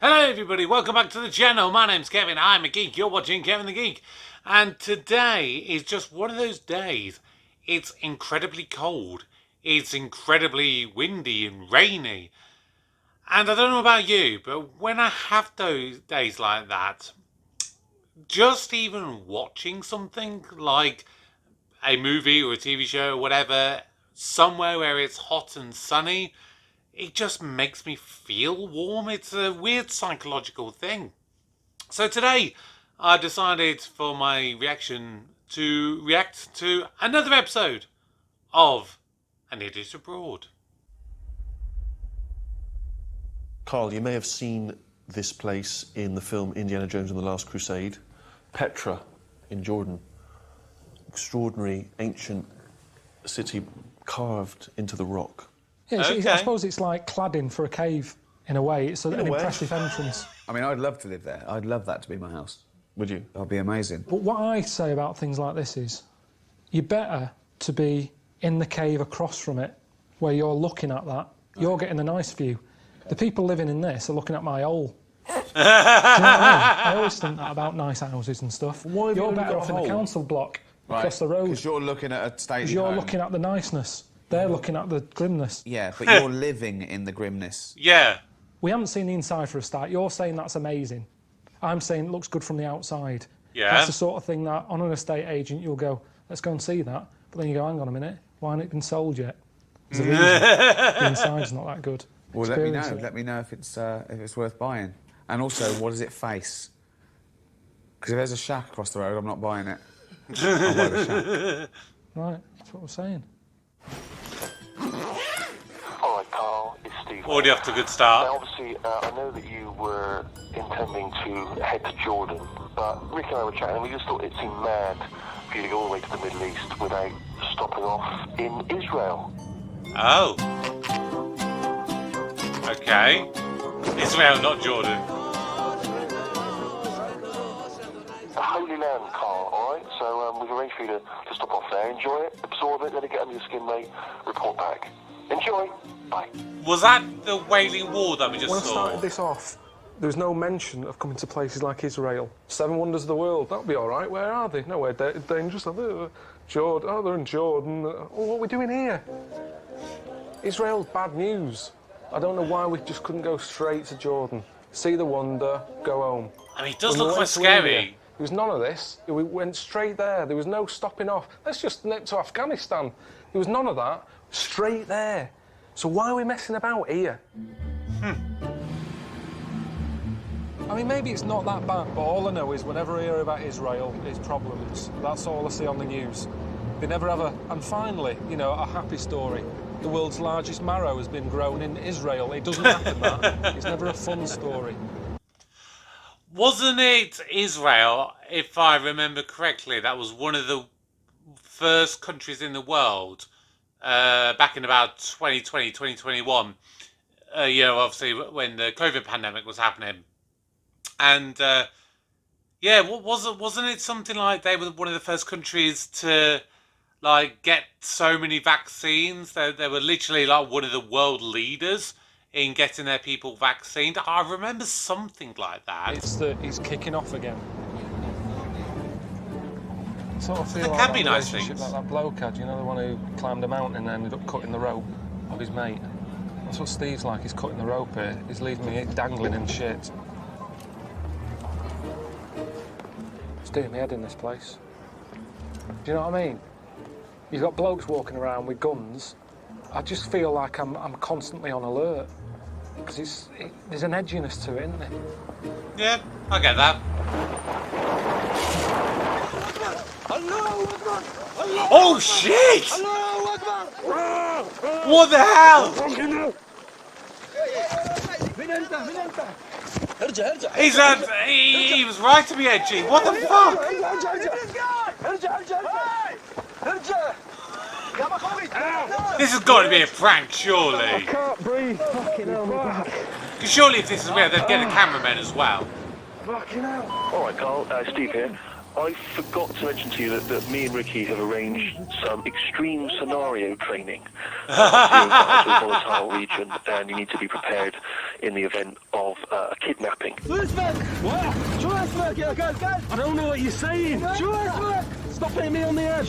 Hello everybody, welcome back to the channel. My name's Kevin, I'm a geek, you're watching Kevin the Geek. And today is just one of those days. It's incredibly cold, it's incredibly windy and rainy. And I don't know about you, but when I have those days like that, just even watching something like a movie or a TV show or whatever, somewhere where it's hot and sunny, it just makes me feel warm. It's a weird psychological thing. So today, I decided for my reaction to react to another episode of An Idiot Abroad. Carl, you may have seen this place in the film Indiana Jones and the Last Crusade. Petra in Jordan. Extraordinary ancient city carved into the rock. Yeah, Okay. I suppose it's like cladding for a cave, in a way. It's an impressive entrance. I mean, I'd love to live there. I'd love that to be my house. Would you? That'd be amazing. But what I say about things like this is, you're better to be in the cave across from it, where you're looking at that. You're getting a nice view. The people living in this are looking at my hole. Do you know what I mean? I always think that about nice houses and stuff. Why have you You're only better got a off in the hole? council block across the road. Because you're looking at a stadium. Because you're home. looking at the niceness. They're looking at the grimness. Yeah, but you're living in the grimness. Yeah. We haven't seen the inside for a start. You're saying that's amazing. I'm saying it looks good from the outside. Yeah. That's the sort of thing that, on an estate agent, you'll go, let's go and see that. But then you go, hang on a minute, why hasn't it been sold yet? There's a reason. The inside's not that good. Well, let me know. Experience it. Let me know if it's worth buying. And also, what does it face? Because if there's a shack across the road, I'm not buying it. I'll buy the shack. Right, that's what I'm saying. All right, Carl, it's Steve. Already off to a good Now, start. obviously, I know that you were intending to head to Jordan, but Rick and I were chatting, and we just thought it seemed mad for you to go all the way to the Middle East without stopping off in Israel. Oh. Okay. Israel, not Jordan. The Holy Land, Carl, all right? So we've arranged for you to stop off there, enjoy it, absorb it, let it get under your skin, mate, report back. Enjoy. Bye. Was that the Wailing Wall that we just When I saw? started this off, there was no mention of coming to places like Israel. 7 wonders of the world, that'll be all right. Where are they? Nowhere dangerous. Jordan. Oh, they're in Jordan. Oh, what are we doing here? Israel's bad news. I don't know why we just couldn't go straight to Jordan. See the wonder, go home. I mean, it does When we look quite went to India, scary. there was none of this. We went straight there. There was no stopping off. Let's just nip to Afghanistan. There was none of that. Straight there. So why are we messing about here? I mean, maybe it's not that bad, but all I know is whenever I hear about Israel, it's problems. That's all I see on the news. They never have and finally, you know, a happy story. The world's largest marrow has been grown in Israel. It doesn't happen, that. It's never a fun story. Wasn't it Israel, if I remember correctly, that was one of the first countries in the world back in about 2020, 2021, you know, obviously when the COVID pandemic was happening. And, yeah, wasn't it something like they were one of the first countries to, like, get so many vaccines? They were literally, like, one of the world leaders in getting their people vaccinated. I remember something like that. It's that he's kicking off again. Sort of feel There like can that be nice relationship things. like that bloke had, you know, the one who climbed a mountain and ended up cutting the rope of his mate. That's what Steve's like, he's cutting the rope here. He's leaving me dangling in shit. It's doing me head in this place. Do you know what I mean? You've got blokes walking around with guns. I just feel like I'm constantly on alert. Because there's an edginess to it, isn't there? Yeah, I get that. Oh shit! What the hell? He was right to be edgy. What the fuck? This has got to be a prank, surely. Can't breathe. Fucking hell, my back. Because surely if this is real, they'd get a cameraman as well. Fucking hell. All right, Carl, Steve here. I forgot to mention to you that me and Ricky have arranged some extreme scenario training. Being quite a volatile region, and you need to be prepared in the event of a kidnapping. What? I don't know what you're saying. Stop hitting me on the head.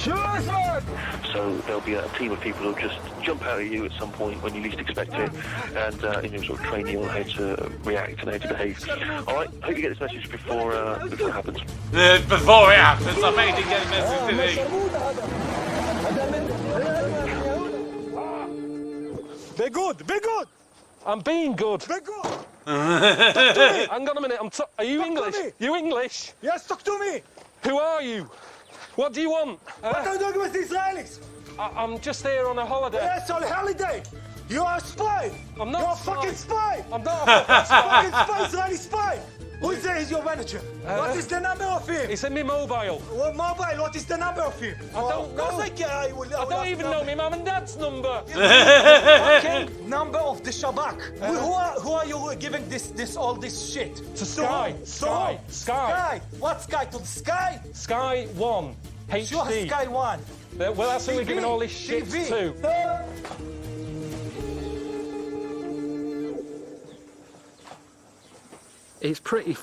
So there'll be a team of people who'll just jump out at you at some point when you least expect it, and sort of train you on how to react and how to behave. All right, hope you get this message before it happens. Before it happens, I made you get a message, didn't he? Be good. I'm being good. Be good. Hang on a minute. Are you English? You English? Yes, talk to me. Who are you? What do you want? What are you doing with the Israelis? I'm just here on a holiday. Yes, on holiday. You are a spy. I'm not You're a a spy. fucking spy. I'm not a fucking spy. Fucking spy, Israeli spy. Who is there? Is your manager? What is the number of him? It's in my mobile. What mobile? What is the number of him? I don't know. Of course I can. I don't even know my mum and dad's number. Okay, number of the Shabak. Who are you giving all this shit? To Sky. Sky. What Sky? To the Sky? Sky 1. HD. Sure, Sky 1. Well, that's who we're giving all this shit TV. to. It's pretty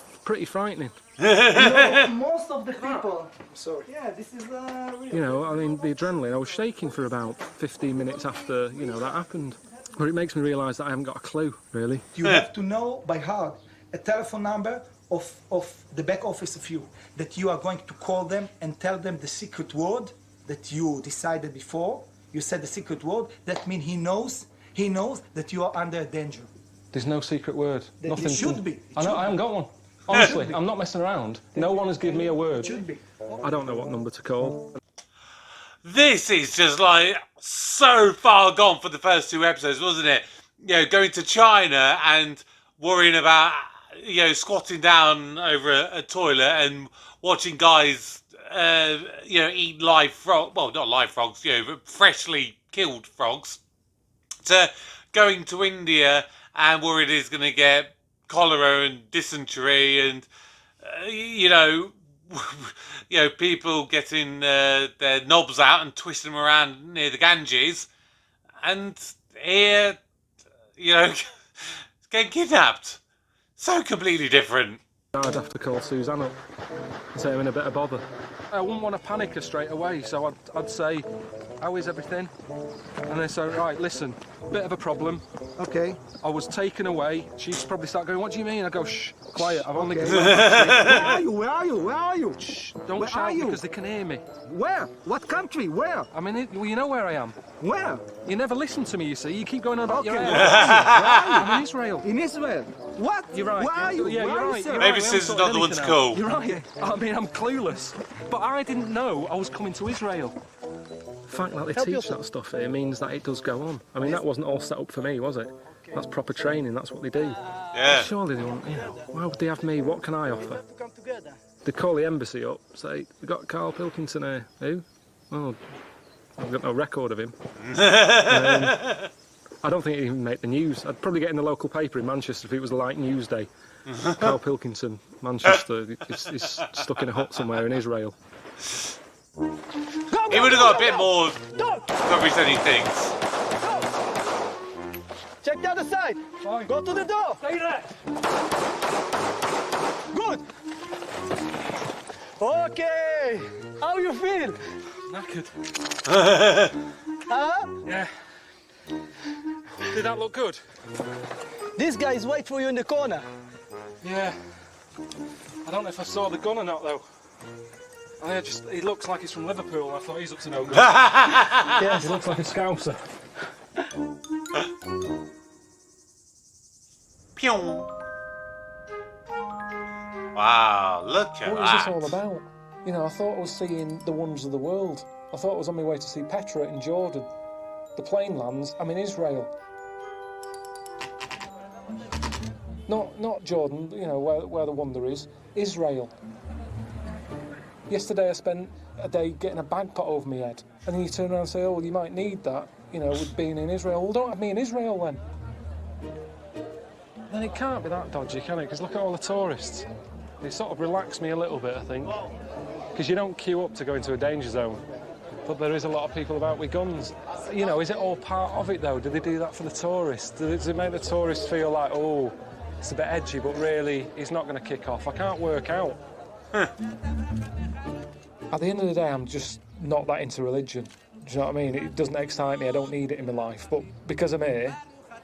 frightening. Most of the people. Sorry. Yeah, this is really. You know, I mean, the adrenaline. I was shaking for about 15 minutes after, that happened. But it makes me realise that I haven't got a clue, really. You have to know by heart a telephone number of the back office of you, that you are going to call them and tell them the secret word that you decided before. You said the secret word. That means he knows that you are under danger. There's no secret word. There Nothing. should be. I haven't got one. Honestly, I'm not messing around. No one has given me a word. It should be. I don't know what number to call. This is just like so far gone for the first 2 episodes, wasn't it? Going to China and worrying about, squatting down over a toilet and watching guys, eat live frog. Well, not live frogs, but freshly killed frogs. To going to India and worried he's going to get cholera and dysentery and, people getting their knobs out and twisting them around near the Ganges. And here, getting kidnapped. So completely different. I'd have to call Suzanne up and say I'm in a bit of bother. I wouldn't want to panic her straight away, so I'd say, how is everything? And they say, right, listen, bit of a problem. Okay. I was taken away. She'd probably start going, what do you mean? I go, shh, quiet, I've only... Where are you? Shh, don't Where shout are you? because they can hear me. Where? What country? Where? I mean, you know where I am. Where? You never listen to me, you see. You keep going on about your Okay. area. Where are you? I'm in Israel. In Israel. What? You're right. Where are you? Yeah, Where you're are you, right. sir? You're Maybe right. Susan's I'm not the one sorting to anything call. out. You're right. I mean, I'm clueless. But I didn't know I was coming to Israel. The fact that they teach that stuff here means that it does go on. I mean, that wasn't all set up for me, was it? That's proper training, that's what they do. Yeah. Surely they won't, why would they have me? What can I offer? They call the embassy up, say, we've got Carl Pilkington here. Who? Oh, I've got no record of him. I don't think he'd even make the news. I'd probably get in the local paper in Manchester if it was a light news day. Carl Pilkington, Manchester, is stuck in a hut somewhere in Israel. He would have got a bit more coverage than he thinks. Check the other side. Fine. Go to the door. Stay there. Good. Okay. How you feel? Knackered. Huh? Yeah. Did that look good? These guys wait for you in the corner. Yeah. I don't know if I saw the gun or not, though. He looks like he's from Liverpool. I thought he's up to no good. Yes. He looks like a Scouser. Pew. Wow, look at What was that. this all about? I thought I was seeing the wonders of the world. I thought I was on my way to see Petra in Jordan. The plane lands, I'm in Israel. Not Jordan, where the wonder is. Israel. Yesterday I spent a day getting a bag put over my head. And then you turn around and say, oh, well, you might need that, with being in Israel. Well, don't have me in Israel then. Then it can't be that dodgy, can it? Because look at all the tourists. It sort of relaxed me a little bit, I think. because you don't queue up to go into a danger zone. But there is a lot of people about with guns. You know, is it all part of it, though? Do they do that for the tourists? Does it make the tourists feel like, oh, it's a bit edgy, but really, he's not going to kick off? I can't work out. At the end of the day, I'm just not that into religion. Do you know what I mean? It doesn't excite me. I don't need it in my life. But because I'm here,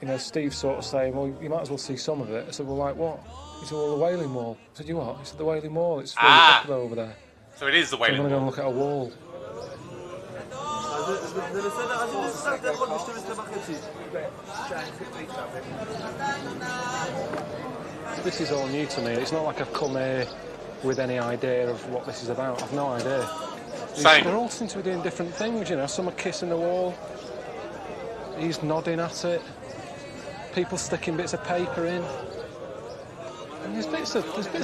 you know, Steve's sort of saying, well, you might as well see some of it. I said, well, like what? He said, well, the Wailing Wall. I said, you what? He said, the Wailing Wall. It's really popular over there. So it is the So I'm Wailing going to go and Wall. look at a wall. This is all new to me. It's not like I've come here with any idea of what this is about. I've no idea. Same. They all seem to be doing different things, you know. Some are kissing the wall. He's nodding at it. People sticking bits of paper in. And there's bits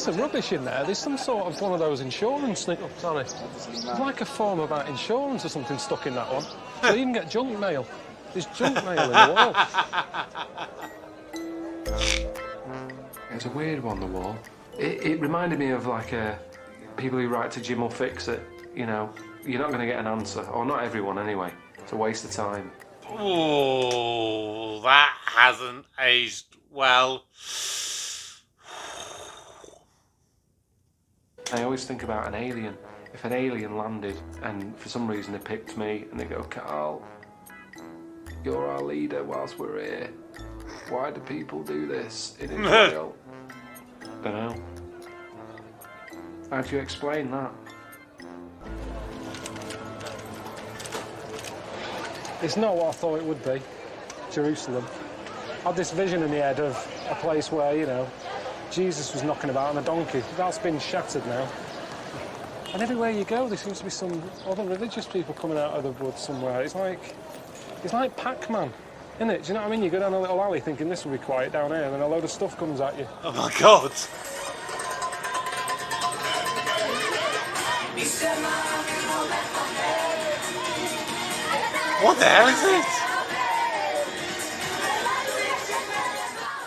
of rubbish in there. There's some sort of one of those insurance things. Oh, sorry. There's like a form about insurance or something stuck in that one. So you even get junk mail. There's junk mail in the wall. It's a weird one, the wall. It reminded me of like people who write to Jim will fix it. You know, you're not going to get an answer, or not everyone anyway. It's a waste of time. Oh, that hasn't aged well. I always think about an alien. If an alien landed and for some reason they picked me and they go, Carl, you're our leader whilst we're here. Why do people do this in Israel? Don't know. How do you explain that? It's not what I thought it would be, Jerusalem. I had this vision in the head of a place where, you know, Jesus was knocking about on a donkey. That's been shattered now. And everywhere you go, there seems to be some other religious people coming out of the woods somewhere. It's like Pac-Man, isn't it? Do you know what I mean? You go down a little alley thinking this will be quiet down here, and then a load of stuff comes at you. Oh my God. What the hell is it?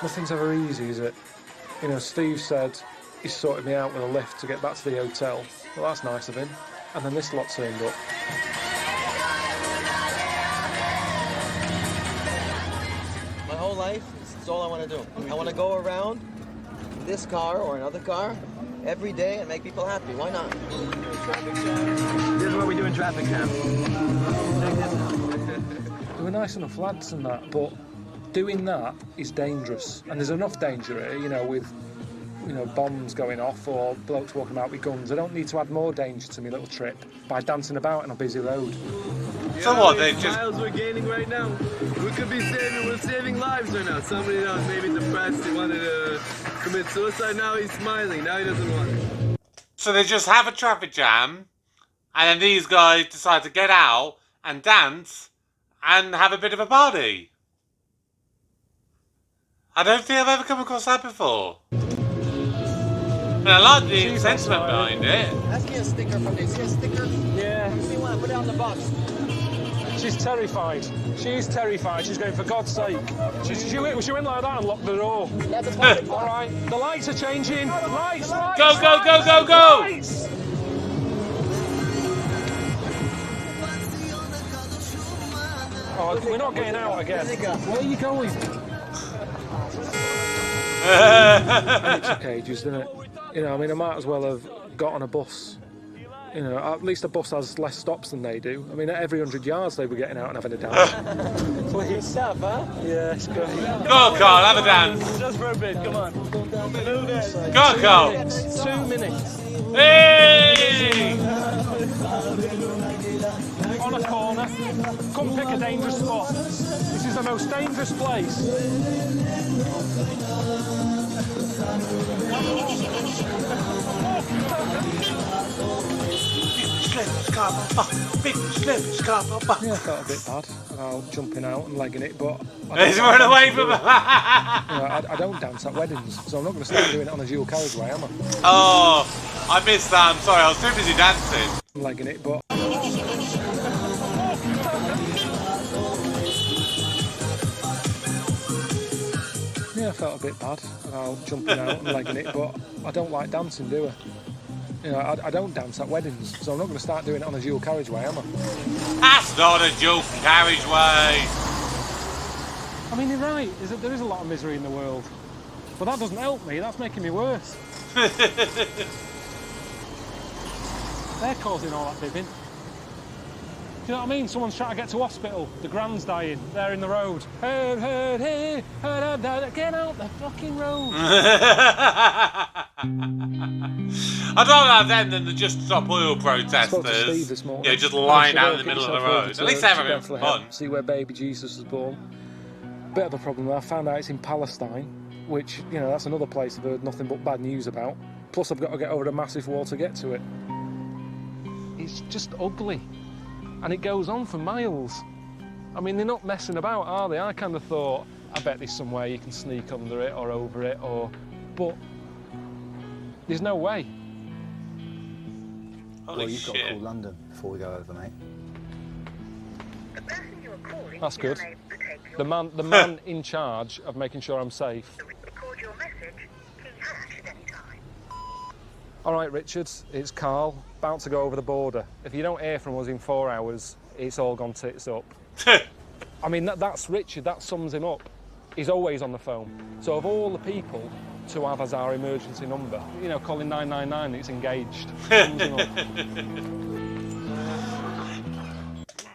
Nothing's ever easy, is it? You know, Steve said he sorted me out with a lift to get back to the hotel. Well, that's nice of him. And then this lot turned up. My whole life, it's all I want to do. I want to go around this car or another car every day and make people happy. Why not? This is what we do in traffic jam. They were nice enough lads and that, but doing that is dangerous. And there's enough danger here, you know, with, you know, bombs going off or blokes walking about with guns. I don't need to add more danger to my little trip by dancing about on a busy road. So what, they just... Miles we're gaining right now. We're saving lives right now. Somebody else maybe depressed, he wanted to commit suicide, now he's smiling, now he doesn't want it. So they just have a traffic jam, and then these guys decide to get out and dance and have a bit of a party. I don't think I've ever come across that before. And I like the sentiment behind it. Ask me a sticker from this. See a sticker? Yeah. Give me one. Put it on the box. She's terrified. She's terrified. She's going, for God's sake. She went like that and locked the door. That's a party. All right. The lights are changing. Lights. Go, go, go, go, go! Lights. Oh, we're not getting out again. Where are you going? It took ages, didn't it? You know, I mean, I might as well have got on a bus. You know, at least a bus has less stops than they do. I mean, at every 100 yards they were getting out and having a dance. Please stop, huh? Yeah, it's good. Go, Carl, have a dance. Just for a bit, come on. Go, Carl. 2 minutes. Hey! On a corner. Come pick a dangerous spot. This is the most dangerous place. Yeah, I felt a bit bad about jumping out and legging it, but He's running away from it. I don't dance at weddings, so I'm not going to start doing it on a dual carriageway, am I? Oh, I missed that. I'm sorry, I was too busy dancing. I'm legging it, but yeah, I felt a bit bad about jumping out and legging it, but I don't like dancing, do I? You know, I don't dance at weddings, so I'm not going to start doing it on a dual carriageway, am I? That's not a dual carriageway. I mean, you're right. There is a lot of misery in the world. But that doesn't help me. That's making me worse. They're causing all that bibbing. Do you know what I mean? Someone's trying to get to hospital. The grand's dying. They're in the road. Get out the fucking road. I'd rather have them than the Just Stop Oil I spoke to Steve protesters. this morning. Yeah, just lying He said, out "Oh, in the get middle of the yourself over road. to At least they're having Bethlehem, fun. See where baby Jesus was born. Bit of a problem. I found out it's in Palestine, which, you know, that's another place I've heard nothing but bad news about. Plus, I've got to get over a massive wall to get to it. It's just ugly. And it goes on for miles. I mean, they're not messing about, are they? I kind of thought, I bet there's some way you can sneak under it or over it, but there's no way. Holy You've got to shit. call London before we go over, mate. That's good. The man in charge of making sure I'm safe. All right, Richard, it's Carl, about to go over the border. If you don't hear from us in 4 hours, it's all gone tits up. I mean, that's Richard, that sums him up. He's always on the phone. So of all the people to have as our emergency number, you know, calling 999, it's engaged. Sums him up.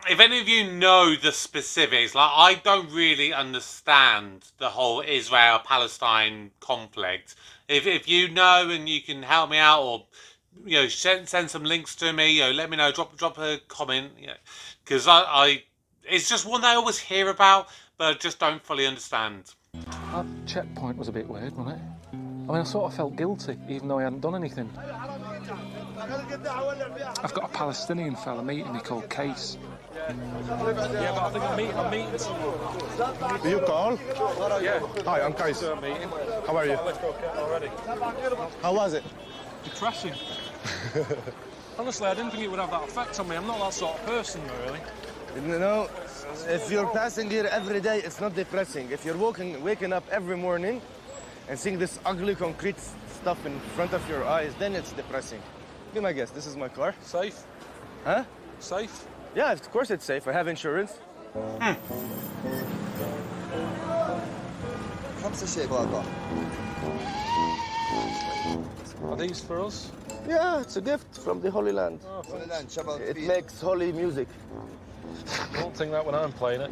If any of you know the specifics, like, I don't really understand the whole Israel-Palestine conflict. If you know and you can help me out, or, you know, send some links to me, you know, let me know, drop a comment, you know, because I it's just one that I always hear about, but just don't fully understand. That checkpoint was a bit weird, wasn't it? I mean, I sort of felt guilty, even though I hadn't done anything. I've got a Palestinian fella meeting me called Case. Yeah, but I think I'm meeting someone. Do you call? Yeah. Hi, I'm Kais. How are you? Already. How was it? Depressing. Honestly, I didn't think it would have that effect on me. I'm not that sort of person, really. You know, if you're passing here every day, it's not depressing. If you're waking up every morning and seeing this ugly concrete stuff in front of your eyes, then it's depressing. Be my guest, this is my car. Safe? Huh? Safe? Yeah, of course it's safe. I have insurance. Are these for us? Yeah, it's a gift from the Holy Land. Oh, It makes holy music. I don't think that when I'm playing it.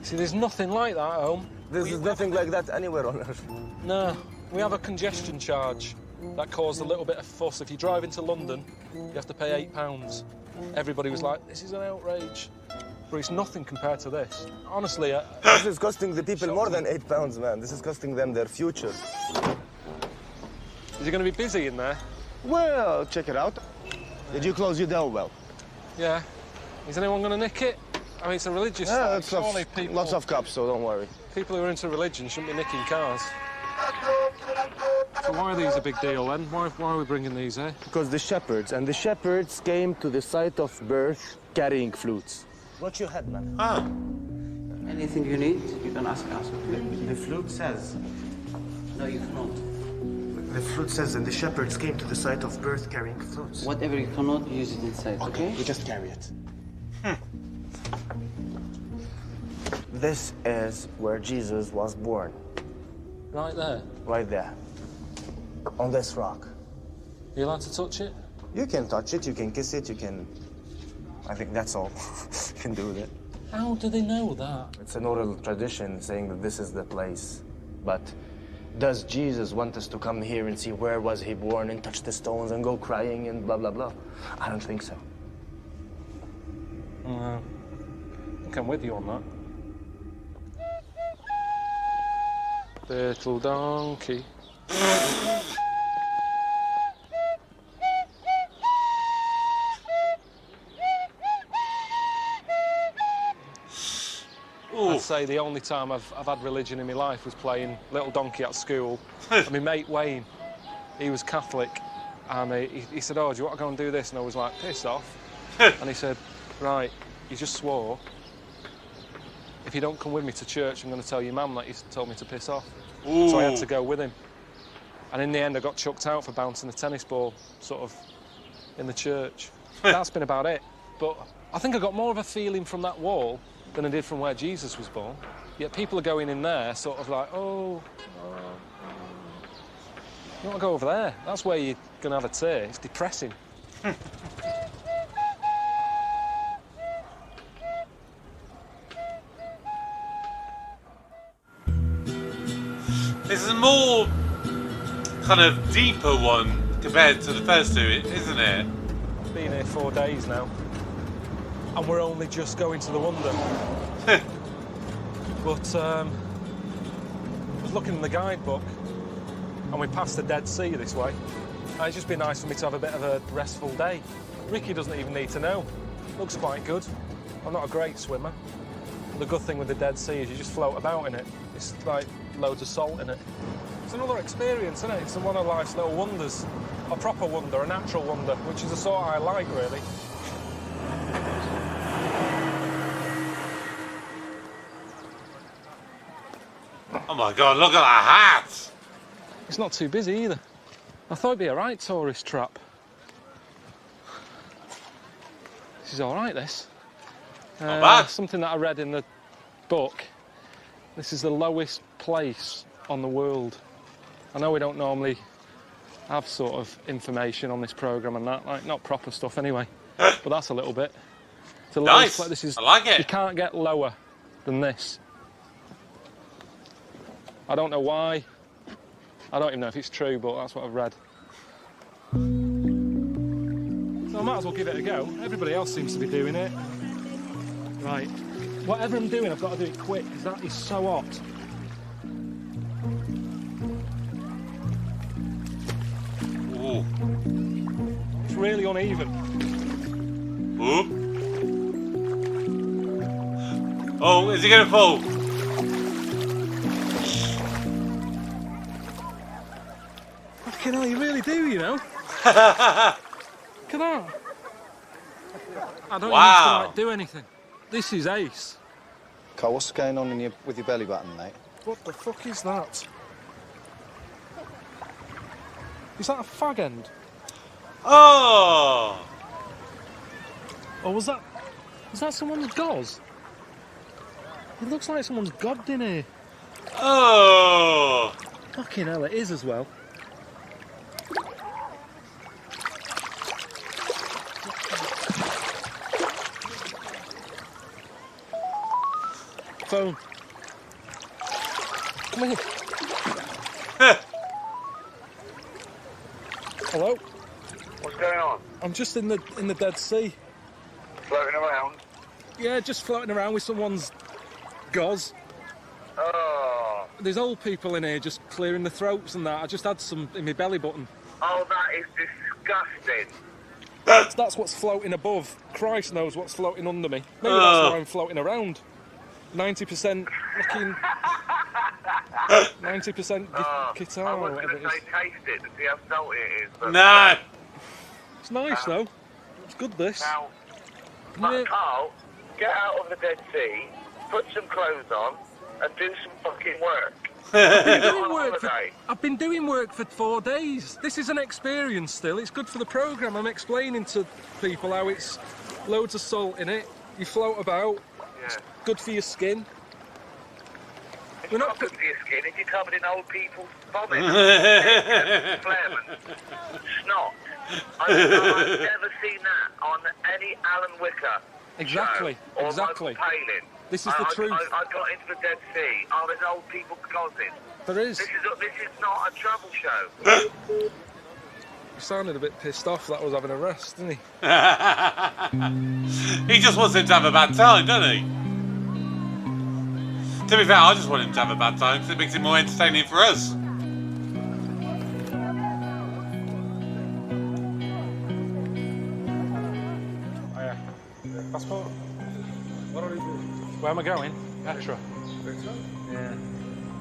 See, there's nothing like that at home. There's nothing like that anywhere on earth. No, we have a congestion charge. That caused a little bit of fuss. If you drive into London, you have to pay £8. Everybody was like, this is an outrage. But it's nothing compared to this. Honestly, This is costing the people more than £8, man. This is costing them their future. Is it going to be busy in there? Well, check it out. Did you close your door well? Yeah. Is anyone going to nick it? I mean, it's a religious Yeah, site. Surely people, lots of cops, so don't worry. people who are into religion shouldn't be nicking cars. So why are these a big deal then? Why are we bringing these here? Because the shepherds came to the site of birth carrying flutes. Watch your head, man. Ah. Anything you need, you can ask us. The flute says. No, you cannot. The flute says, and the shepherds came to the site of birth carrying flutes. Whatever you cannot, use it inside, okay? We just carry it. This is where Jesus was born. Right there? Right there. On this rock. Are you allowed to touch it? You can touch it, you can kiss it, you can... I think that's all you can do with it. How do they know that? It's an oral tradition saying that this is the place. But does Jesus want us to come here and see where was he born and touch the stones and go crying and blah, blah, blah? I don't think so. No. I think I'm with you on that. Little donkey. I'd say the only time I've had religion in my life was playing Little Donkey at school. And my mate Wayne, he was Catholic, and he said, oh, do you want to go and do this? And I was like, piss off. And he said, right, you just swore. If you don't come with me to church, I'm going to tell your mum that you told me to piss off. Ooh. So I had to go with him. And in the end, I got chucked out for bouncing a tennis ball, sort of, in the church. That's been about it. But I think I got more of a feeling from that wall than I did from where Jesus was born. Yet people are going in there sort of like, oh, you want to go over there? That's where you're going to have a tear. It's depressing. This is a more kind of deeper one compared to the first two, isn't it? I've been here 4 days now, and we're only just going to the wonder. But I was looking in the guidebook, and we passed the Dead Sea this way. And it's just been nice for me to have a bit of a restful day. Ricky doesn't even need to know. Looks quite good. I'm not a great swimmer. The good thing with the Dead Sea is you just float about in it. It's like loads of salt in it. It's another experience, isn't it? It's one of life's little wonders. A proper wonder, a natural wonder, which is the sort I like, really. Oh my God, look at that hat! It's not too busy either. I thought it'd be a right tourist trap. This is all right, this. Not bad. Something that I read in the book. This is the lowest place on the world. I know we don't normally have sort of information on this programme and that, like not proper stuff anyway, but that's a little bit. It's the lowest Nice. This is, I like it. You can't get lower than this. I don't know why. I don't even know if it's true, but that's what I've read. So I might as well give it a go. Everybody else seems to be doing it. Right. Whatever I'm doing, I've got to do it quick, because that is so hot. Ooh. It's really uneven. Ooh. Oh, is he going to fall? Fucking hell, you really do, you know? Look at that. I don't even have to like, do anything. This is ace. Carl, what's going on with your belly button, mate? What the fuck is that? Is that a fag end? Oh! Or was that someone's gauze? It looks like someone's gobbed in here. Oh! Fucking hell, it is as well. Phone. Come here. Hello? What's going on? I'm just in the Dead Sea. Floating around? Yeah, just floating around with someone's gauze. Oh. There's old people in here just clearing the throats and that. I just had some in my belly button. Oh, that is disgusting. That's what's floating above. Christ knows what's floating under me. Maybe that's why I'm floating around. 90% looking... 90% guitar I or was whatever going it to is. say taste it to see how salty it is. But No! It's nice though. It's good this. Now, Yeah. Carl, get out of the Dead Sea, put some clothes on, and do some fucking work. I've been doing work for 4 days. This is an experience still. It's good for the programme. I'm explaining to people how it's loads of salt in it. You float about. Yeah. It's good for your skin. It's not good for your skin if you're covered in old people's vomit. Phlegm and snot. I've never seen that on any Alan Wicker Exactly. show, or Exactly. Michael Palin. This is the truth. I got into the Dead Sea. Oh, there's old people gossiping. There is. This is not a travel show. He sounded a bit pissed off that I was having a rest, didn't he? He just wants him to have a bad time, doesn't he? To be fair, I just want him to have a bad time because it makes it more entertaining for us. Passport? Where am I going? Petra. Petra? Yeah.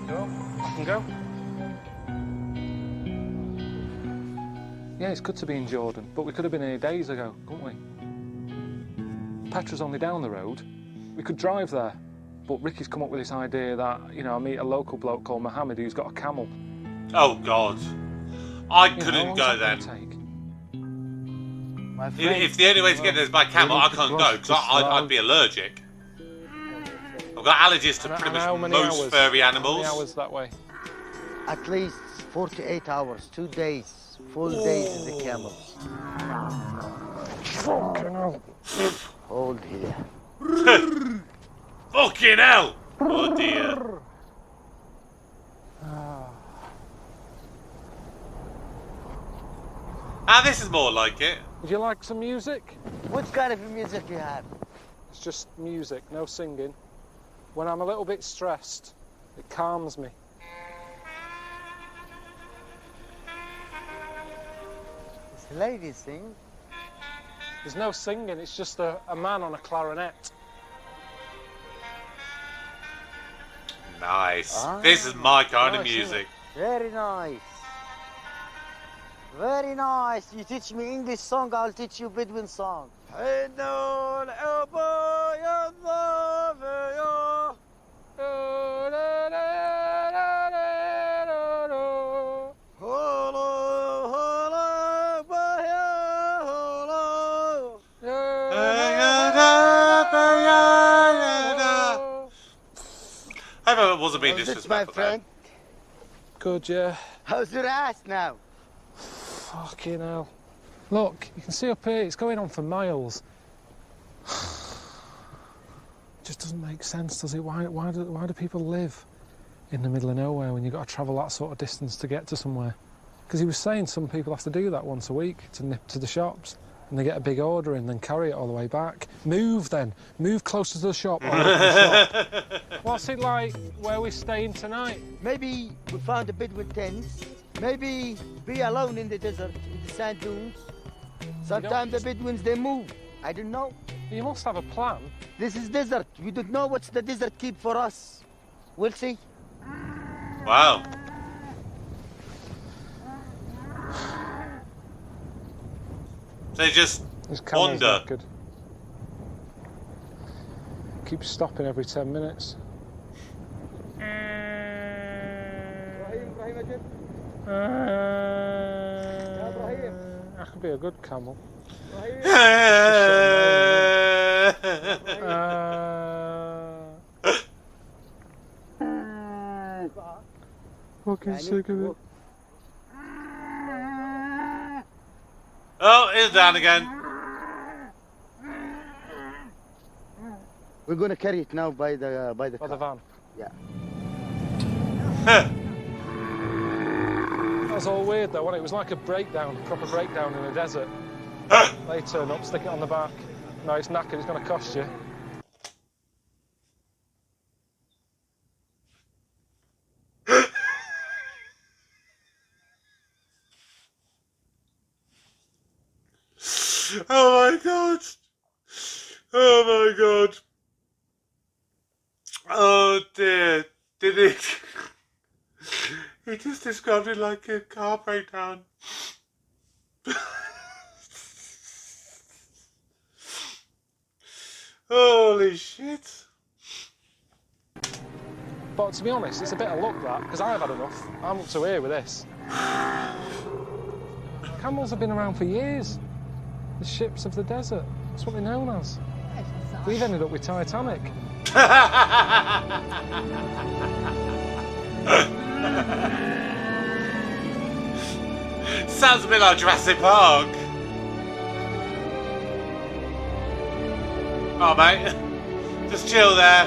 Go? I can go? Yeah, it's good to be in Jordan, but we could have been here days ago, couldn't we? Petra's only down the road. We could drive there, but Ricky's come up with this idea that, you know, I meet a local bloke called Mohammed who's got a camel. Oh, God. I You know, couldn't how long's go that then. gonna take? My friend, If the only way to get there is by camel, I can't go because I'd be allergic. I've got allergies to pretty how much many most hours? furry How animals. many hours that way? At least 48 hours, 2 days, full days in the camels. Fucking hell. Hold here. Fucking hell! Oh dear. Ah, this is more like it. Would you like some music? What kind of music you have? It's just music, no singing. When I'm a little bit stressed, it calms me. This lady sing. There's no singing, it's just a man on a clarinet. Nice. This is my kind of nice, music. Very nice. Very nice. You teach me English song, I'll teach you Bedouin song. I hope it wasn't being This, my disrespectful. friend. Good, yeah. How's your ass now? Fucking hell. Look, you can see up here, it's going on for miles. It just doesn't make sense, does it? Why do people live in the middle of nowhere when you've got to travel that sort of distance to get to somewhere? Because he was saying some people have to do that once a week to nip to the shops. And they get a big order and then carry it all the way back. Move then. Move closer to the shop. Or open the shop. What's it like where we're staying tonight? Maybe we found a Bedouin tent. Maybe be alone in the desert, in the sand dunes. Sometimes the Bedouins, they move. I don't know. You must have a plan. This is desert. We don't know what's the desert keep for us. We'll see. Wow. They just wander. Keep stopping every 10 minutes. That could be a good camel. Fucking sick of it. Oh, it's down again. We're gonna carry it now by the van. Yeah. That was all weird though, wasn't it? It was like a breakdown, proper breakdown in the desert. They turn up, stick it on the back. No, it's knackered, it's going to cost you. Oh my god. Oh my god. Oh dear. Did it? He just described it like a car breakdown. Holy shit. But to be honest, it's a bit of luck that, because I've had enough. I'm up to here with this. Camels have been around for years. The ships of the desert. That's what they're known as. We've ended up with Titanic. Sounds a bit like Jurassic Park. Oh, mate. Just chill there.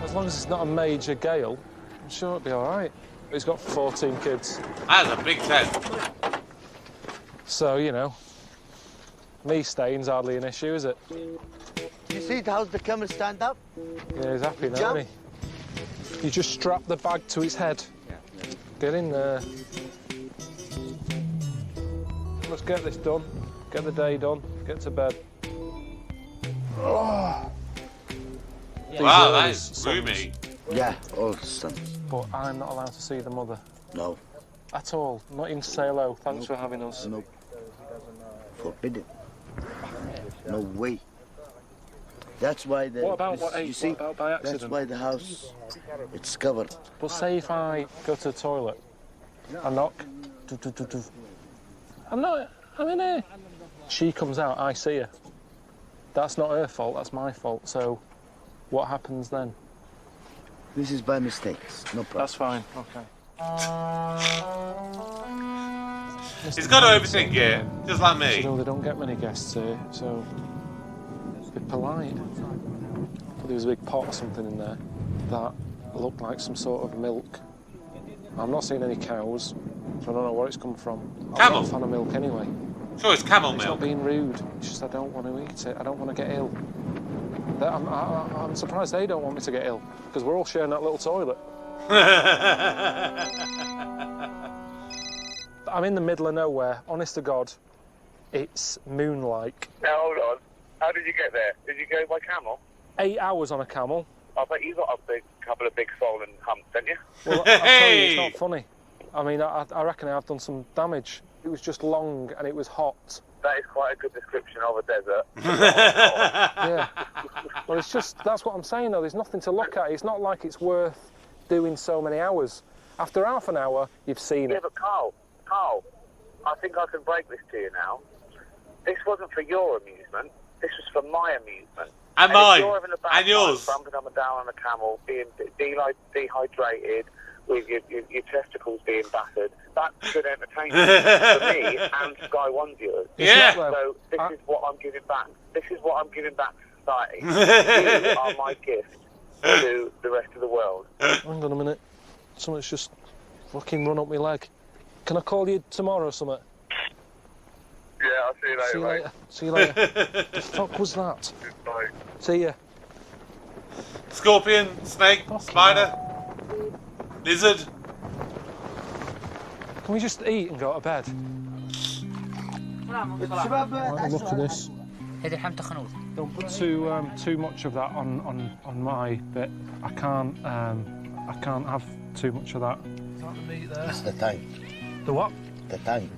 As long as it's not a major gale, I'm sure it'll be all right. He's got 14 kids. That's a big tent. So, you know, me staying's hardly an issue, is it? You see how's the camel stand up? Yeah, he's happy now, isn't he? You just strap the bag to his head. Get in there. Let's get this done. Get the day done. Get to bed. Oh. Wow, that is roomy. Yeah, all sons. But I'm not allowed to see the mother. No. At all. Not even to say hello. Thanks for having us. Nope. Forbidden. No way. That's why the. What about you see, what about by accident? that's why the house, it's covered. But say if I go to the toilet, I knock, I'm in here. She comes out, I see her. That's not her fault, that's my fault. So, what happens then? This is by mistakes, no problem. That's fine, okay. He's got to overthink it, just like me. You know, they don't get many guests here, so be polite. But there was a big pot or something in there that looked like some sort of milk. I'm not seeing any cows, so I don't know where it's come from. Camel? I'm not a fan of milk anyway. Sure, it's camel It's milk. not being rude. It's just I don't want to eat it. I don't want to get ill. I'm surprised they don't want me to get ill, because we're all sharing that little toilet. I'm in the middle of nowhere, honest to God. It's moon-like. Now, hold on. How did you get there? Did you go by camel? 8 hours on a camel. I bet you got a couple of big swollen humps, didn't you? Well, I tell you, it's not funny. I mean, I reckon I've done some damage. It was just long and it was hot. That is quite a good description of a desert. Yeah. Well, it's just, that's what I'm saying though, there's nothing to look at. It's not like it's worth doing so many hours. After half an hour, you've seen Yeah, it. but Carl, I think I can break this to you now. This wasn't for your amusement. This was for my amusement. And if mine. you're having a bad And yours. time, bumping up and down on a camel, being dehydrated, with your testicles being battered, that should entertain you. For me and Sky One viewers. Yeah. So this is what I'm giving back. This is what I'm giving back to society. You are my gift to the rest of the world. Hang on a minute. Something's just fucking run up my leg. Can I call you tomorrow or something? Yeah, I'll see you later, See you mate. later. See you later. The fuck was that? Bye. See ya. Scorpion, snake, spider, lizard. Can we just eat and go to bed? Look at this. Don't put too much of that on my bit. I can't have too much of that. Is that the meat there? It's the tank. The what? The tank.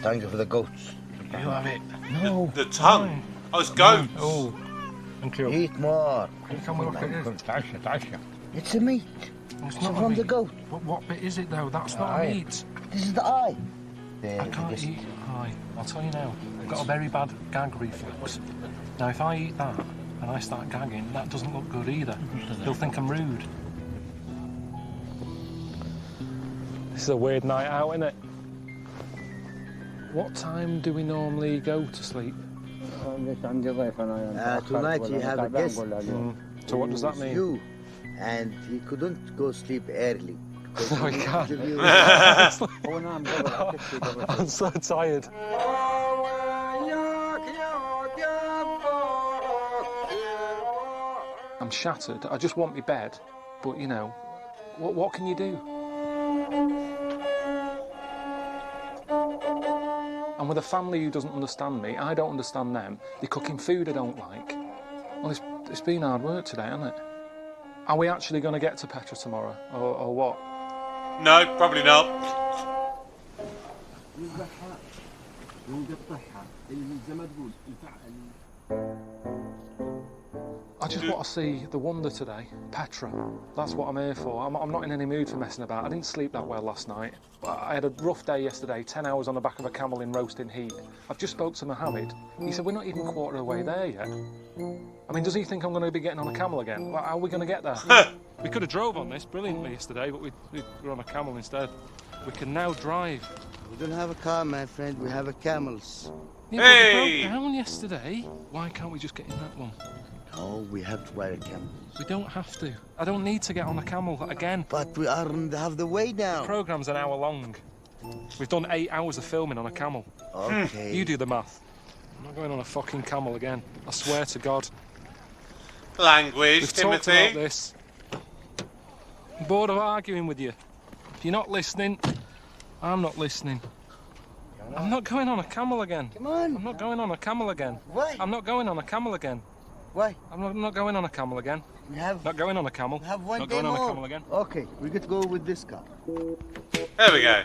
Tank for the goats. You have it. No. The tongue. Oh, it's goats. Oh, thank you. Eat more. Can we look at this? It's a meat. It's It's not from a the meat. goat. What bit is it though? That's not a meat. This is the eye. I can't eat pie. I'll tell you now, I've got a very bad gag reflex. Now, if I eat that and I start gagging, that doesn't look good either. He'll think I'm rude. This is a weird night out, isn't it? What time do we normally go to sleep? Tonight you have a guest. So what does that mean? You. And he couldn't go sleep early. No, he can't. I'm so tired. I'm shattered. I just want my bed. But, you know, what can you do? And with a family who doesn't understand me, I don't understand them. They're cooking food I don't like. Well, it's been hard work today, hasn't it? Are we actually going to get to Petra tomorrow, or what? No, probably not. I just want to see the wonder today, Petra. That's what I'm here for. I'm not in any mood for messing about. I didn't sleep that well last night. I had a rough day yesterday, 10 hours on the back of a camel in roasting heat. I've just spoke to Mohammed. He said we're not even quarter of the way there yet. I mean, does he think I'm going to be getting on a camel again? How are we going to get there? We could have drove on this brilliantly yesterday, but we were on a camel instead. We can now drive. We don't have a car, my friend. We have a camels. Yeah, but we broke down yesterday. Why can't we just get in that one? No, we have to buy a camel. We don't have to. I don't need to get on a camel again. But we are on half the way now. The programme's an hour long. We've done 8 hours of filming on a camel. Okay. You do the math. I'm not going on a fucking camel again. I swear to God. Language, We've Timothy. talked about this. I'm bored of arguing with you. If you're not listening, I'm not listening. I'm not going on a camel again. Come on. I'm not going on a camel again. Why? I'm not going on a camel again. Why? I'm not going on a camel again. We have. Not going on a camel. We have one Not day going on a more. camel again. Okay, we could go with this car. There we go.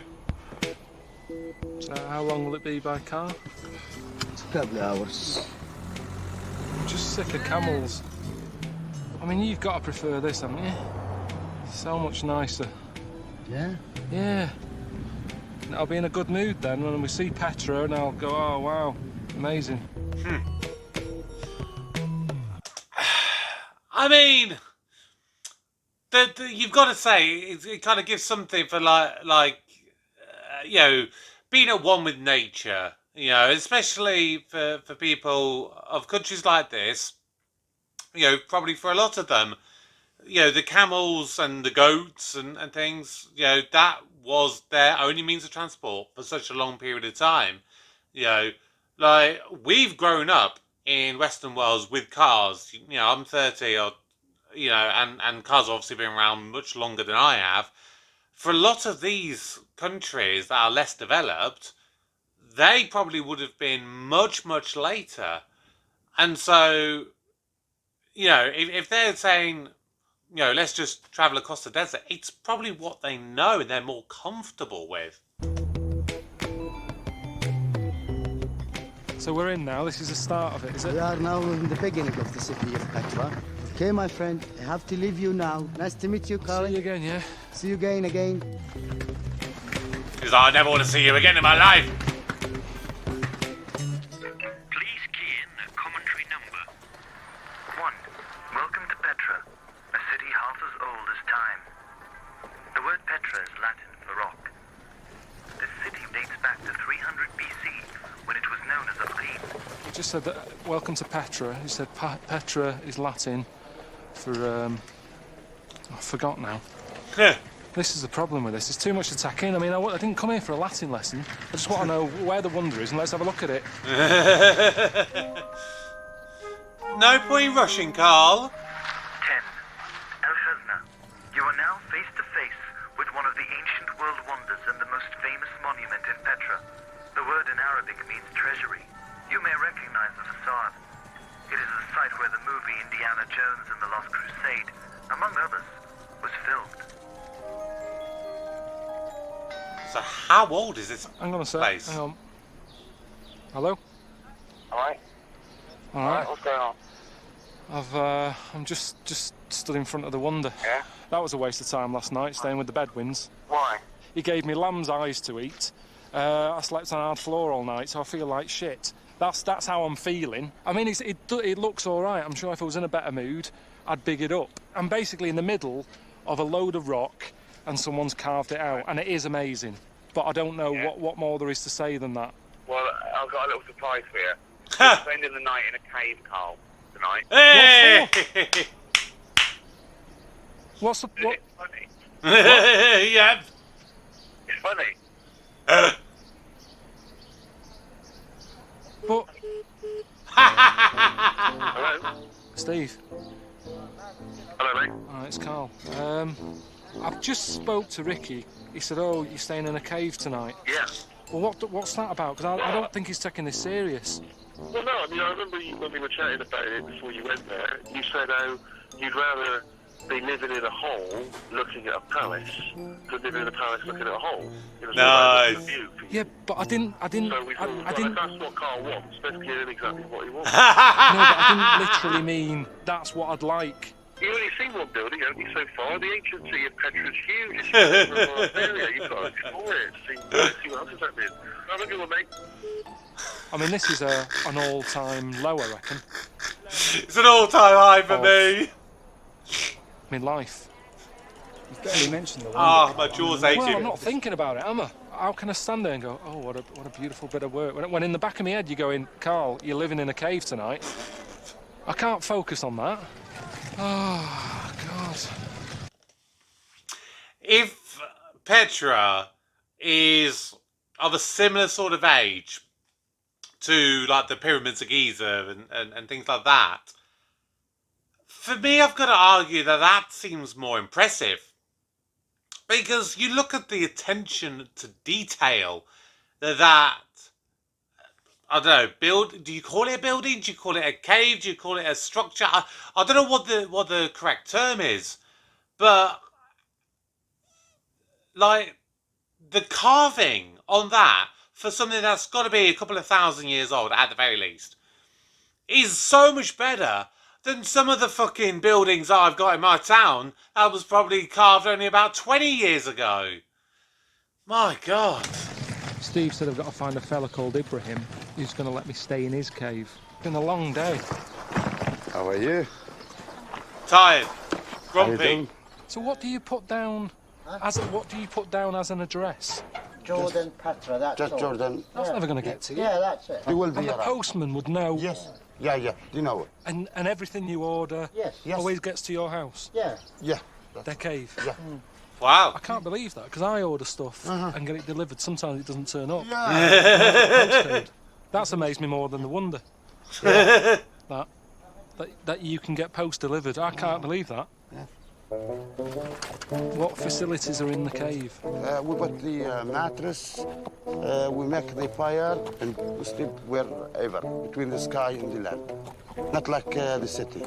So how long will it be by car? It's a couple of hours. I'm just sick of camels. I mean, you've got to prefer this, haven't you? So much nicer. Yeah? Yeah. And I'll be in a good mood then when we see Petra and I'll go, oh, wow, amazing. I mean, you've got to say it kind of gives something for you know, being at one with nature. You know, especially for people of countries like this. You know, probably for a lot of them, you know, the camels and the goats and things. You know, that was their only means of transport for such a long period of time. You know, like we've grown up in Western worlds with cars. You know, I'm 30 or you know, and cars have obviously been around much longer than I have. For a lot of these countries that are less developed, they probably would have been much, much later. And so, you know, if they're saying, you know, let's just travel across the desert, it's probably what they know and they're more comfortable with. So we're in now. This is the start of it, is it? We are now in the beginning of the city of Petra. Okay, my friend, I have to leave you now. Nice to meet you, Colin. See you again, yeah? See you again. Because I never want to see you again in my life. Please key in the commentary number. 1. Welcome to Petra, a city half as old as time. The word Petra is Latin for rock. This city dates back to 300 BC, when it was known as a plain. He just said that, welcome to Petra. He said Petra is Latin for, I forgot now. This is the problem with this. There's too much to tack in. I mean, I didn't come here for a Latin lesson. I just want to know where the wonder is, and let's have a look at it. No point rushing, Carl. 10. El Khazna, you are now face to face with one of the ancient world wonders and the most famous monument in Petra. The word in Arabic means treasury. You may recognize the facade. It is the site where the movie Indiana Jones and the Lost Crusade, among others, was filmed. So how old is this Hang on a sec. place? Hang on. Hello? Alright. All right. What's going on? I'm just stood in front of the wonder. Yeah? That was a waste of time last night, staying with the Bedouins. Why? He gave me lamb's eyes to eat. I slept on a hard floor all night, so I feel like shit. That's how I'm feeling. I mean, it looks all right. I'm sure if I was in a better mood, I'd big it up. I'm basically in the middle of a load of rock, and someone's carved it out, and it is amazing. But I don't know what more there is to say than that. Well, I've got a little surprise for you. Ha! We're spending the night in a cave, Carl, tonight. Hey! What's the... What? It's funny. Yeah. It's funny. But... Hello? Steve. Hello, mate. It's Carl. I've just spoke to Ricky. He said, oh, you're staying in a cave tonight. Yeah. Well, what's that about? Because I don't think he's taking this serious. Well, no, I mean, I remember when we were chatting about it before you went there, you said how you'd rather be living in a hole looking at a palace than living in a palace looking at a hole. It was Nice. a view for you. Yeah, but I didn't... So we thought, I well, didn't... if that's what Carl wants, let's give him exactly what he wants. No, but I didn't literally mean that's what I'd like. You only seen one building, haven't you, so far? The ancient city of Petra is huge. It's huge for a vast area. You've got to explore it, see what else is happening. Have a good one, mate. I mean, this is an all-time low, I reckon. It's an all-time high for me. I mean, life. You've barely mentioned the wonder. Ah, my jaw's Well, aching. I'm not thinking about it, am I? How can I stand there and go, oh, what a beautiful bit of work? When in the back of my head you're going, Carl, you're living in a cave tonight. I can't focus on that. Oh, God. If Petra is of a similar sort of age to like the pyramids of Giza and things like that, for me I've got to argue that seems more impressive. Because you look at the attention to detail that I don't know, do you call it a building? Do you call it a cave? Do you call it a structure? I don't know what the correct term is. But like the carving on that for something that's got to be a couple of thousand years old at the very least is so much better than some of the fucking buildings I've got in my town that was probably carved only about 20 years ago. My God. Steve said I've got to find a fella called Ibrahim who's going to let me stay in his cave. It's been a long day. How are you? Tired. How you Grumpy. doing? So what do you put down as an address? Jordan, Petra, that's Just all. Jordan. That's never going to get to you. Yeah, that's it. You will be And the around. postman would know. Yes. Yeah. You know it. And everything you order Yes. always gets to your house. Yeah. Yeah. Their cave. Yeah. Wow. I can't believe that because I order stuff and get it delivered. Sometimes it doesn't turn up. Yeah. That's amazed me more than the wonder. Yeah. that you can get post delivered. I can't believe that. Yeah. What facilities are in the cave? We put the mattress, we make the fire, and we sleep wherever, between the sky and the land. Not like the city.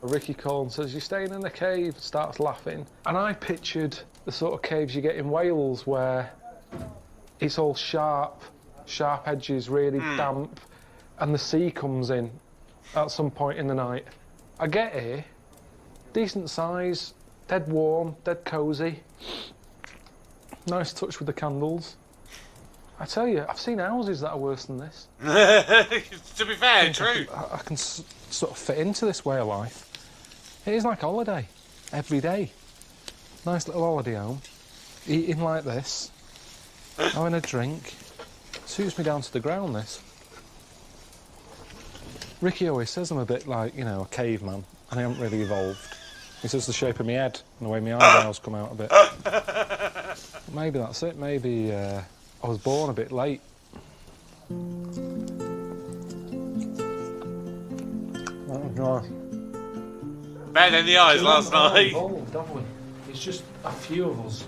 Ricky Corn says, you're staying in the cave, starts laughing. And I pictured the sort of caves you get in Wales where it's all sharp edges, really damp, and the sea comes in at some point in the night. I get here, decent size, dead warm, dead cosy. Nice touch with the candles. I tell you, I've seen houses that are worse than this. To be fair, true. I can sort of fit into this way of life. It is like a holiday, every day. Nice little holiday home, eating like this, having a drink. Suits me down to the ground, this. Ricky always says I'm a bit like, a caveman, and I haven't really evolved. He says the shape of my head and the way my eyebrows come out a bit. Maybe that's it. Maybe I was born a bit late. Oh, God. Better than the eyes last night. Involved, have we? It's just a few of us.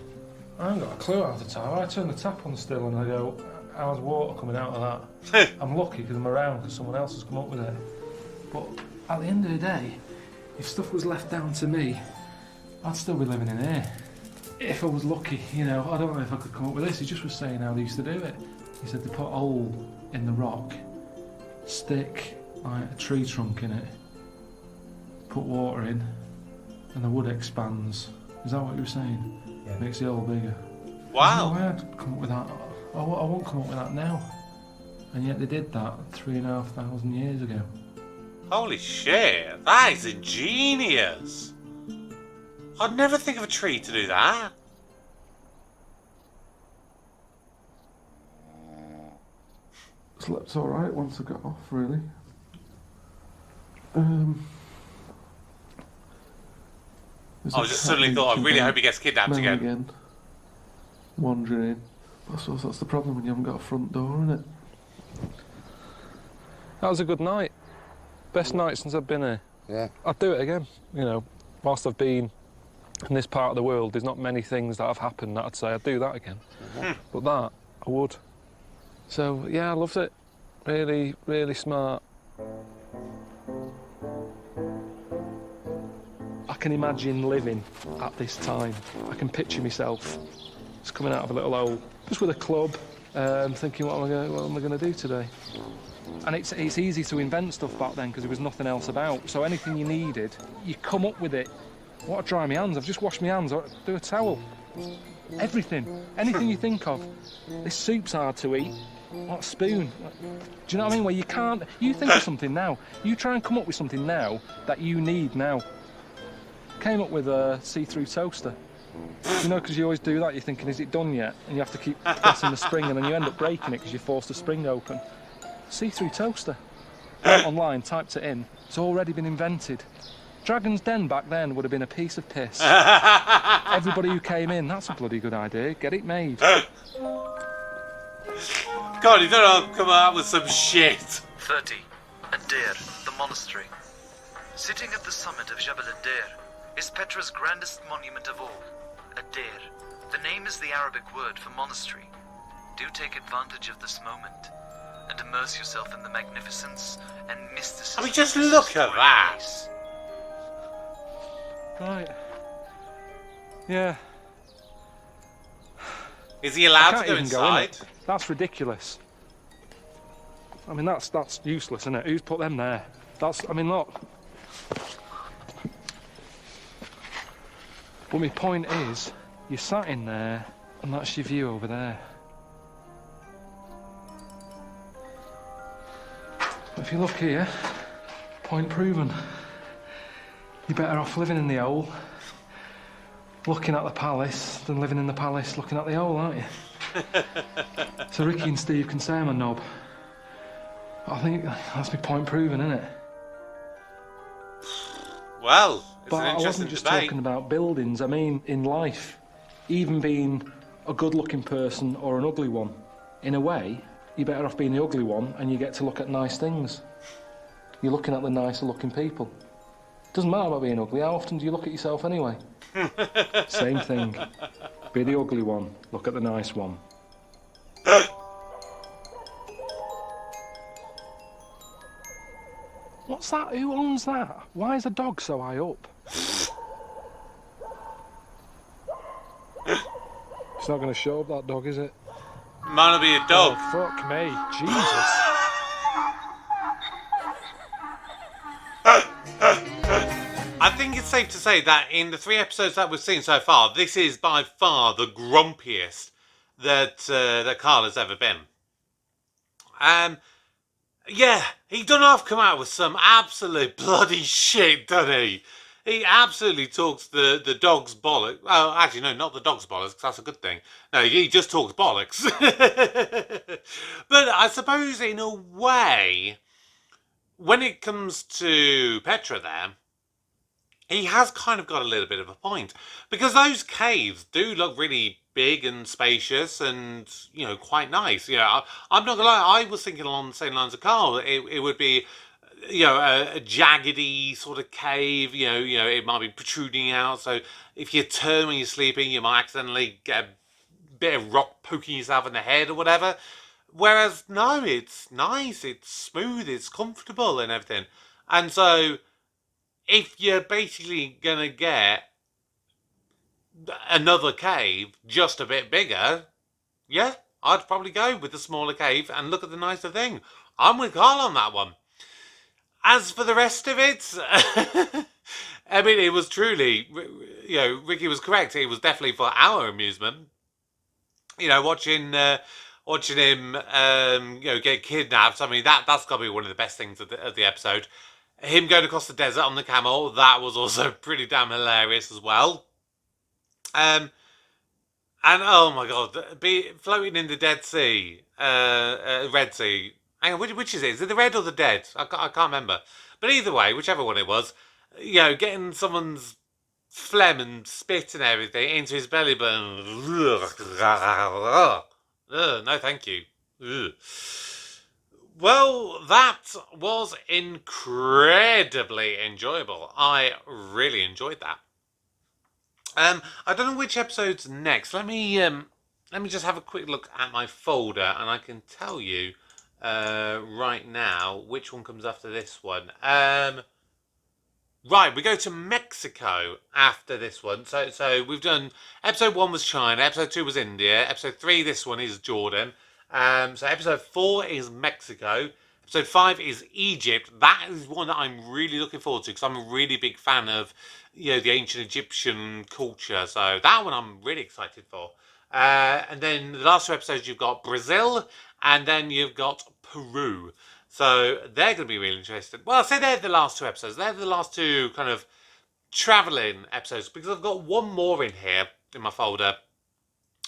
I haven't got a clue half the time. I turn the tap on still and I go, how's water coming out of that? I'm lucky because I'm around because someone else has come up with it. But at the end of the day, if stuff was left down to me, I'd still be living in here. If I was lucky, I don't know if I could come up with this. He just was saying how they used to do it. He said they put a hole in the rock, stick like a tree trunk in it, put water in, and the wood expands. Is that what you were saying? Yeah. Makes the hole bigger. Wow. There's no way I'd come up with that. I won't come up with that now. And yet they did that 3,500 years ago. Holy shit, that is ingenious. I'd never think of a tree to do that. Slept alright once I got off, really. I just suddenly thought, I really hope he gets kidnapped again. Wandering in. I suppose that's the problem when you haven't got a front door, innit? That was a good night. Best night since I've been here. Yeah. I'd do it again. Whilst I've been in this part of the world, there's not many things that have happened that I'd say I'd do that again. But that, I would. So, yeah, I loved it. Really, really smart. I can imagine living at this time. I can picture myself just coming out of a little hole, just with a club, thinking, what am I going to do today? And it's easy to invent stuff back then because there was nothing else about. So anything you needed, you come up with it. What, dry my hands? I've just washed my hands. Do a towel. Everything. Anything you think of. This soup's hard to eat. What, a spoon? Do you know what I mean? Where you can't... You think of something now. You try and come up with something now that you need now. Came up with a see-through toaster. Because you always do that. You're thinking, is it done yet? And you have to keep pressing the spring and then you end up breaking it because you forced the spring open. See-through toaster. Went online, typed it in. It's already been invented. Dragon's Den back then would have been a piece of piss. Everybody who came in, that's a bloody good idea. Get it made. God, you don't know, come out with some shit. 30. Adair, the monastery. Sitting at the summit of Jabal Adair is Petra's grandest monument of all, Adair. The name is the Arabic word for monastery. Do take advantage of this moment and immerse yourself in the magnificence and mysticism. I mean, just look at that. Right. Yeah. Is he allowed to go inside? That's ridiculous. I mean, that's useless, isn't it? Who's put them there? I mean, look. But my point is, you're sat in there, and that's your view over there. But if you look here, point proven. You're better off living in the hole, looking at the palace, than living in the palace looking at the hole, aren't you? So Ricky and Steve can say I'm a knob. I think that's my point proven, isn't it? Well, it's but an I interesting wasn't just debate. talking about buildings. I mean, in life, even being a good-looking person or an ugly one, in a way, you're better off being the ugly one, and you get to look at nice things. You're looking at the nicer-looking people. Doesn't matter about being ugly. How often do you look at yourself anyway? Same thing. Be the ugly one. Look at the nice one. What's that? Who owns that? Why is a dog so high up? It's not going to show up, that dog, is it? Might not be a dog. Oh, fuck me. Jesus. I think it's safe to say that in the 3 episodes that we've seen so far, this is by far the grumpiest that Carl has ever been. Yeah, he done half come out with some absolute bloody shit, doesn't he? He absolutely talks the dog's bollocks. Oh, actually, no, not the dog's bollocks, 'cause that's a good thing. No, he just talks bollocks. But I suppose, in a way, when it comes to Petra there, he has kind of got a little bit of a point. Because those caves do look really big and spacious and, you know, quite nice. You know, I'm not gonna lie, I was thinking along the same lines of Carl. It would be, you know, a jaggedy sort of cave. You know, it might be protruding out. So if you turn when you're sleeping, you might accidentally get a bit of rock poking yourself in the head or whatever. Whereas, no, it's nice, it's smooth, it's comfortable and everything. And so, if you're basically going to get another cave just a bit bigger, yeah, I'd probably go with the smaller cave and look at the nicer thing. I'm with Carl on that one. As for the rest of it, I mean, it was truly, you know, Ricky was correct. It was definitely for our amusement. You know, watching him, you know, get kidnapped. I mean, that's got to be one of the best things of the episode. Him going across the desert on the camel, that was also pretty damn hilarious as well. And oh my god, floating in the Dead Sea, Red Sea. Hang on, which is it? Is it the Red or the Dead? I can't remember. But either way, whichever one it was, you know, getting someone's phlegm and spit and everything into his belly button. No, thank you. Ugh. Well, that was incredibly enjoyable. I really enjoyed that. I don't know which episode's next. Let me just have a quick look at my folder, and I can tell you right now which one comes after this one. Right, we go to Mexico after this one. So we've done episode 1 was China, episode 2 was India, episode 3 this one is Jordan. So episode 4 is Mexico. Episode 5 is Egypt. That is one that I'm really looking forward to because I'm a really big fan of, you know, the ancient Egyptian culture. So that one I'm really excited for. And then the last 2 episodes you've got Brazil and then you've got Peru. So they're going to be really interesting. Well, I say they're the last 2 episodes. They're the last 2 kind of travelling episodes because I've got one more in here in my folder,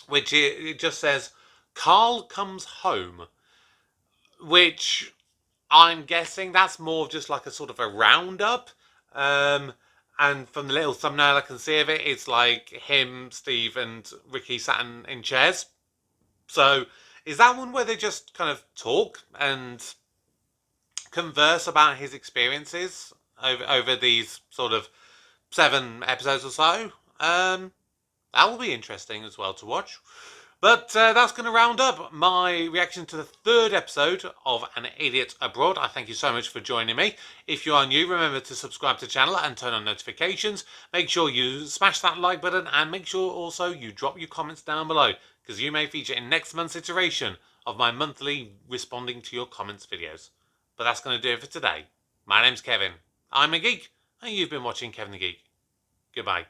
which it just says Carl Comes Home, which I'm guessing that's more of just like a sort of a roundup. And from the little thumbnail I can see of it, it's like him, Steve, and Ricky sat in chairs. So is that one where they just kind of talk and converse about his experiences over these sort of 7 episodes or so? That will be interesting as well to watch. But that's going to round up my reaction to the 3rd episode of An Idiot Abroad. I thank you so much for joining me. If you are new, remember to subscribe to the channel and turn on notifications. Make sure you smash that like button and make sure also you drop your comments down below because you may feature in next month's iteration of my monthly responding to your comments videos. But that's going to do it for today. My name's Kevin. I'm a geek, and you've been watching Kevin the Geek. Goodbye.